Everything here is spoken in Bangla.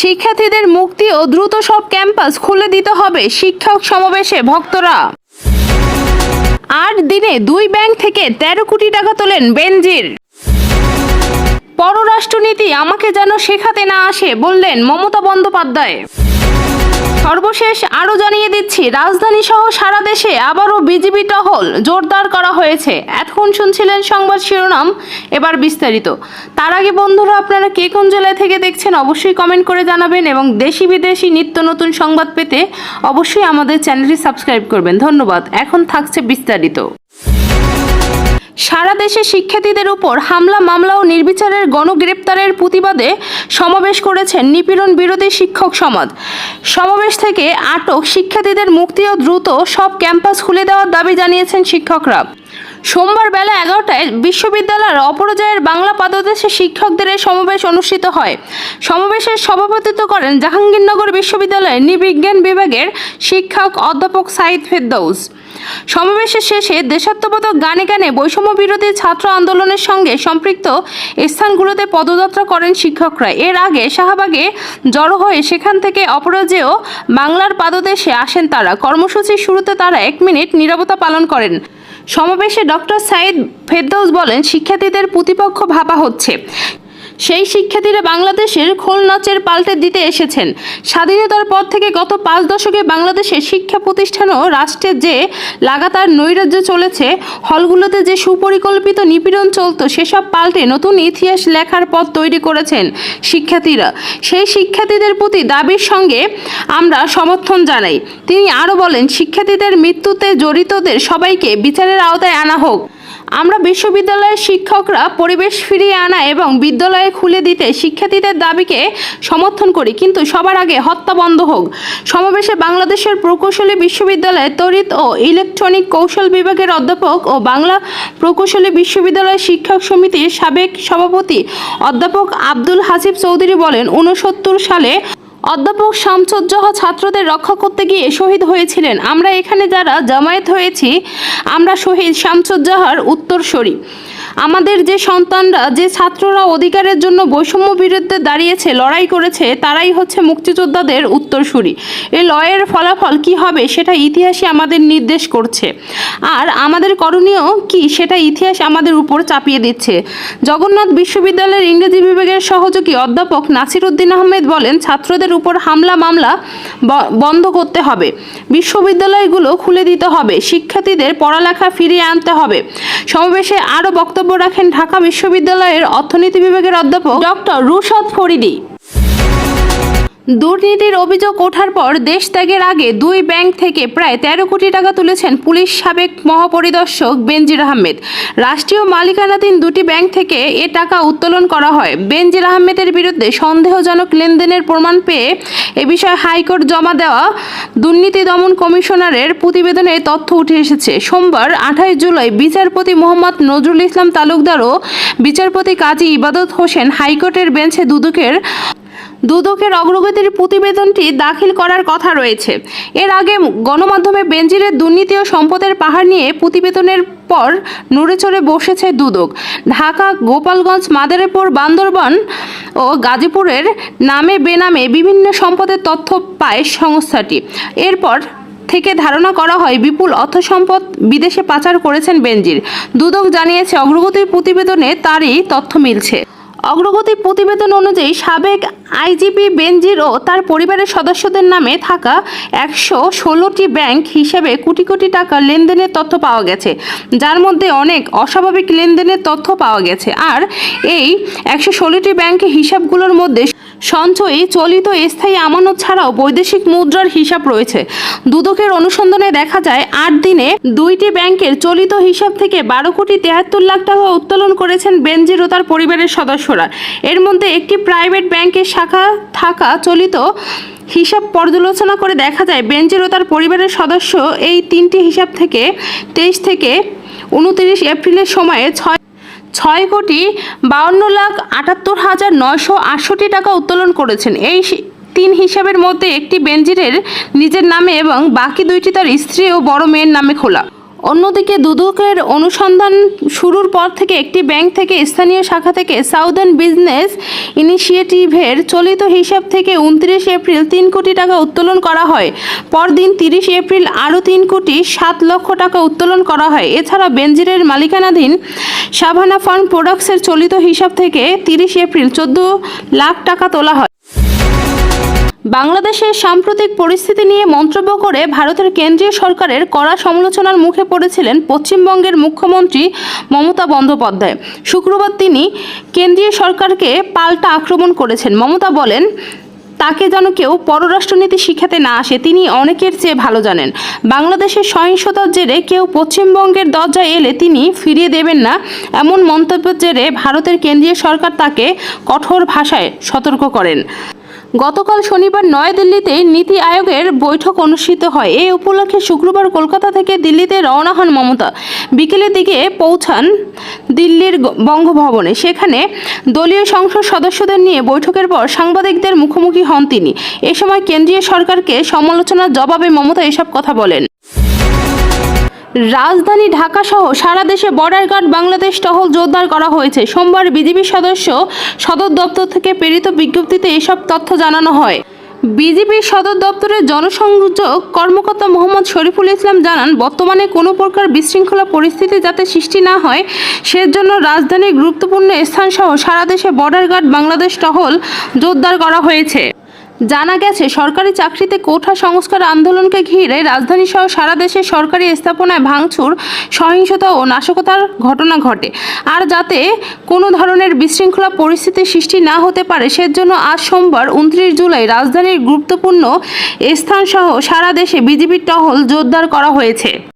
শিক্ষার্থীদের মুক্তি ও দ্রুত সব ক্যাম্পাস খুলে দিতে হবে শিক্ষক সমাবেশে ভক্তরা। 8 দিনে 2 ব্যাংক থেকে 13 কোটি টাকা তোলেন বেনজির। পররাষ্ট্রনীতি আমাকে যেন শেখাতে না আসে বললেন মমতা বন্দ্যোপাধ্যায়। সর্বশেষ আরও জানিয়ে দিচ্ছি, রাজধানী সহ সারা দেশে আবারও বিজিবি টহল জোরদার করা হয়েছে। এতক্ষণ শুনছিলেন সংবাদ শিরোনাম, এবার বিস্তারিত। তার আগে বন্ধুরা, আপনারা কে কোন জেলা থেকে দেখছেন অবশ্যই কমেন্ট করে জানাবেন এবং দেশি বিদেশি নিত্য নতুন সংবাদ পেতে অবশ্যই আমাদের চ্যানেলটি সাবস্ক্রাইব করবেন। ধন্যবাদ। এখন থাকছে বিস্তারিত। সারা দেশে শিক্ষার্থীদের উপর হামলা মামলা ও নির্বিচারের গণগ্রেপ্তারের প্রতিবাদে সমাবেশ করেছেন নিপীড়ন বিরোধী শিক্ষক সমাজ। সমাবেশ থেকে আটক শিক্ষার্থীদের মুক্তি ও দ্রুত সব ক্যাম্পাস খুলে দেওয়ার দাবি জানিয়েছেন শিক্ষকরা। সোমবার বেলা 11টায় বিশ্ববিদ্যালয়ের অপরাজয়ের বাংলা পাদদেশে শিক্ষকদের এই সমাবেশ অনুষ্ঠিত হয়। সমাবেশের সভাপতিত্ব করেন জাহাঙ্গীরনগর বিশ্ববিদ্যালয়ের নৃবিজ্ঞান বিভাগের শিক্ষক অধ্যাপক সাইদ ফেরদৌস। সমাবেশের শেষে দেশাত্মবোধক গানে গানে বৈষম্য বিরোধী ছাত্র আন্দোলনের সঙ্গে সম্পৃক্ত স্থানগুলোতে পদযাত্রা করেন শিক্ষকরা। এর আগে শাহবাগে জড়ো হয়ে সেখান থেকে অপরাজেয় বাংলার পাদদেশে আসেন তারা। কর্মসূচির শুরুতে তারা 1 মিনিট নীরবতা পালন করেন। সমাবেশে ডক্টর সাইদ ফেরদৌস বলেন, শিক্ষার্থীদের প্রতিপক্ষ ভাবা হচ্ছে। সেই শিক্ষার্থীরা বাংলাদেশের খোল নাচের পাল্টে দিতে এসেছেন। স্বাধীনতার পর থেকে গত 5 দশকে বাংলাদেশের শিক্ষা প্রতিষ্ঠান ও রাষ্ট্রের যে লাগাতার নৈরাজ্য চলেছে, হলগুলোতে যে সুপরিকল্পিত নিপীড়ন চলত, সেসব পাল্টে নতুন ইতিহাস লেখার পথ তৈরি করেছেন শিক্ষার্থীরা। সেই শিক্ষার্থীদের প্রতি দাবির সঙ্গে আমরা সমর্থন জানাই। তিনি আরও বলেন, শিক্ষার্থীদের মৃত্যুতে জড়িতদের সবাইকে বিচারের আওতায় আনা হোক। আমরা বিশ্ববিদ্যালয়ের শিক্ষকরা পরিবেশ ফিরিয়ে আনা এবং বিদ্যালয়ে খুলে দিতে শিক্ষার্থীদের দাবিকে সমর্থন করি, কিন্তু সবার আগে হত্যা বন্ধ হোক। সমাবেশে বাংলাদেশের প্রকৌশলী বিশ্ববিদ্যালয়ের তড়িৎ ও ইলেকট্রনিক কৌশল বিভাগের অধ্যাপক ও বাংলা প্রকৌশলী বিশ্ববিদ্যালয় শিক্ষক সমিতির সাবেক সভাপতি অধ্যাপক আব্দুল হাসিব চৌধুরী বলেন, 69 সালে অধ্যাপক শামসুজ্জোহা ছাত্রদের রক্ষা করতে গিয়ে শহীদ হয়েছিলেন। আমরা এখানে যারা জামায়াত হয়েছি, আমরা শহীদ শামসুজ্জোহার উত্তরসূরি। আমাদের যে সন্তানরা, যে ছাত্ররা অধিকারের জন্য বৈষম্য বিরুদ্ধে দাঁড়িয়েছে, লড়াই করেছে, তারাই হচ্ছে মুক্তিযোদ্ধাদের উত্তরসূরি। এই লড়াইয়ের ফলাফল কি হবে সেটা ইতিহাসই আমাদের নির্দেশ করছে, আর আমাদের করণীয় কি সেটা ইতিহাস আমাদের উপর চাপিয়ে দিচ্ছে। জগন্নাথ বিশ্ববিদ্যালয়ের ইংরেজি বিভাগের সহযোগী অধ্যাপক নাসির উদ্দিন আহমেদ বলেন, ছাত্রদের উপর হামলা মামলা বন্ধ করতে হবে, বিশ্ববিদ্যালয়গুলো খুলে দিতে হবে, শিক্ষার্থীদের পড়ালেখা ফিরিয়ে আনতে হবে। সমাবেশে আরও বক্তব্য রাখেন ঢাকা বিশ্ববিদ্যালয়ের অর্থনীতি বিভাগের অধ্যাপক ডক্টর রুশদ ফরিদি। দুর্নীতির অভিযোগ ওঠার পর দেশ ত্যাগের আগে 2 ব্যাংক থেকে প্রায় 13 কোটি টাকা তুলেছেন পুলিশ সাবেক মহাপরিদর্শক বেনজির আহমেদ। রাষ্ট্রীয় মালিকানাধীন 2টি ব্যাংক থেকে এ টাকা উত্তোলন করা হয়। বেনজির আহমেদের বিরুদ্ধে সন্দেহজনক লেনদেনের প্রমাণ পেয়ে এ বিষয়ে হাইকোর্ট জমা দেওয়া দুর্নীতি দমন কমিশনারের প্রতিবেদনে তথ্য উঠে এসেছে। সোমবার 28 জুলাই বিচারপতি মোহাম্মদ নজরুল ইসলাম তালুকদার ও বিচারপতি কাজী ইবাদত হোসেন হাইকোর্টের বেঞ্চে দুদকের অগ্রগতির প্রতিবেদনটি দাখিল করার কথা রয়েছে। এর আগে গণমাধ্যমে বেনজিরের দুর্নীতি ও সম্পদের পাহাড় নিয়ে প্রতিবেদনের পর নড়ে চড়ে বসেছে দুদক। ঢাকা, গোপালগঞ্জ, মাদারীপুর, বান্দরবান ও গাজীপুরের নামে বেনামে বিভিন্ন সম্পদের তথ্য পায় সংস্থাটি। এরপর থেকে ধারণা করা হয় বিপুল অর্থ সম্পদ বিদেশে পাচার করেছেন বেনজির। দুদক জানিয়েছে, অগ্রগতির প্রতিবেদনে তারই তথ্য মিলছে। অগ্রগতি প্রতিবেদন অনুযায়ী সাবেক আইজিপি বেনজির ও তার পরিবারের সদস্যদের নামে থাকা 116টি ব্যাংক হিসেবে কোটি কোটি টাকা লেনদেনের তথ্য পাওয়া গেছে, যার মধ্যে অনেক অস্বাভাবিক লেনদেনের তথ্য পাওয়া গেছে। আর এই 116টি ব্যাংক হিসাবগুলোর মধ্যে সঞ্চয়ী, চলিত, স্থায়ী আমানত ছাড়াও বৈদেশিক মুদ্রার হিসাব রয়েছে। দুদকের অনুসন্ধানে দেখা যায়, 8 দিনে 2টি ব্যাংকের চলিত হিসাব থেকে 12 কোটি 73 লাখ টাকা উত্তোলন করেছেন বেনজির ও তার পরিবারের সদস্যরা। এর মধ্যে একটি প্রাইভেট ব্যাংকের শাখা থাকা চলিত হিসাব পর্যালোচনা করে দেখা যায়, বেনজির ও তার পরিবারের সদস্য এই 3টি হিসাব থেকে 23 থেকে 29 এপ্রিলের সময়ে 6 কোটি 52,78,968 টাকা উত্তোলন করেছেন। এই 3 হিসাবের মধ্যে একটি বেনজিরের নিজের নামে এবং বাকি 2টি তার স্ত্রী ও বড় মেয়ের নামে খোলা। অন্যদিকে দুদকের অনুসন্ধান শুরুর পর থেকে একটি ব্যাংক থেকে স্থানীয় শাখা থেকে সাউদার্ন বিজনেস ইনিশিয়েটিভের চলিত হিসাব থেকে 29 এপ্রিল 3 কোটি টাকা উত্তোলন করা হয়। পরদিন 30 এপ্রিল আরও 3 কোটি 7 লক্ষ টাকা উত্তোলন করা হয়। এছাড়া বেনজিরের মালিকানাধীন সাভানা ফার্ম প্রোডাক্টসের চলিত হিসাব থেকে 30 এপ্রিল 14 লাখ টাকা তোলা হয়। বাংলাদেশের সাম্প্রতিক পরিস্থিতি নিয়ে মন্তব্য করে ভারতের কেন্দ্রীয় সরকারের কড়া সমালোচনার মুখে পড়েছিলেন পশ্চিমবঙ্গের মুখ্যমন্ত্রী মমতা বন্দ্যোপাধ্যায়। শুক্রবার তিনি কেন্দ্রীয় সরকারকে পাল্টা আক্রমণ করেছেন। মমতা বলেন, তাকে যেন কেউ পররাষ্ট্রনীতি শিখাতে না আসে, তিনি অনেকের চেয়ে ভালো জানেন। বাংলাদেশের সহিংসতার জেরে কেউ পশ্চিমবঙ্গের দরজায় এলে তিনি ফিরিয়ে দেবেন না, এমন মন্তব্যের জেরে ভারতের কেন্দ্রীয় সরকার তাকে কঠোর ভাষায় সতর্ক করেন। গতকাল শনিবার নয়াদিল্লিতে নীতি আয়োগের বৈঠক অনুষ্ঠিত হয়। এই উপলক্ষে শুক্রবার কলকাতা থেকে দিল্লিতে রওনা হন মমতা। বিকেলের দিকে পৌঁছান দিল্লির বঙ্গভবনে। সেখানে দলীয় সংসদ সদস্যদের নিয়ে বৈঠকের পর সাংবাদিকদের মুখোমুখি হন তিনি। এ সময় কেন্দ্রীয় সরকারকে সমালোচনার জবাবে মমতা এসব কথা বলেন। রাজধানী ঢাকা সহ সারা দেশে বর্ডার গার্ড বাংলাদেশ টহল জোরদার করা হয়েছে। সোমবার বিজিবি সদর দপ্তর থেকে প্রেরিত বিজ্ঞপ্তিতে এসব তথ্য জানানো হয়। বিজিবির সদর দপ্তরের জনসংযোগ কর্মকর্তা মোহাম্মদ শরীফুল ইসলাম জানান, বর্তমানে কোনো প্রকার বিশৃঙ্খলা পরিস্থিতি যাতে সৃষ্টি না হয় সেজন্য রাজধানীর গুরুত্বপূর্ণ স্থানসহ সারা দেশে বর্ডার গার্ড বাংলাদেশ টহল জোরদার করা হয়েছে। জানা গেছে, সরকারি চাকরিতে কোঠা সংস্কার আন্দোলনকে ঘিরে রাজধানীসহ সারা দেশে সরকারি স্থাপনায় ভাঙচুর, সহিংসতা ও নাশকতার ঘটনা ঘটে। আর যাতে কোনো ধরনের বিশৃঙ্খলা পরিস্থিতির সৃষ্টি না হতে পারে সেজন্য আজ সোমবার 29 জুলাই রাজধানীর গুরুত্বপূর্ণ স্থানসহ সারা দেশে বিজিবির টহল জোরদার করা হয়েছে।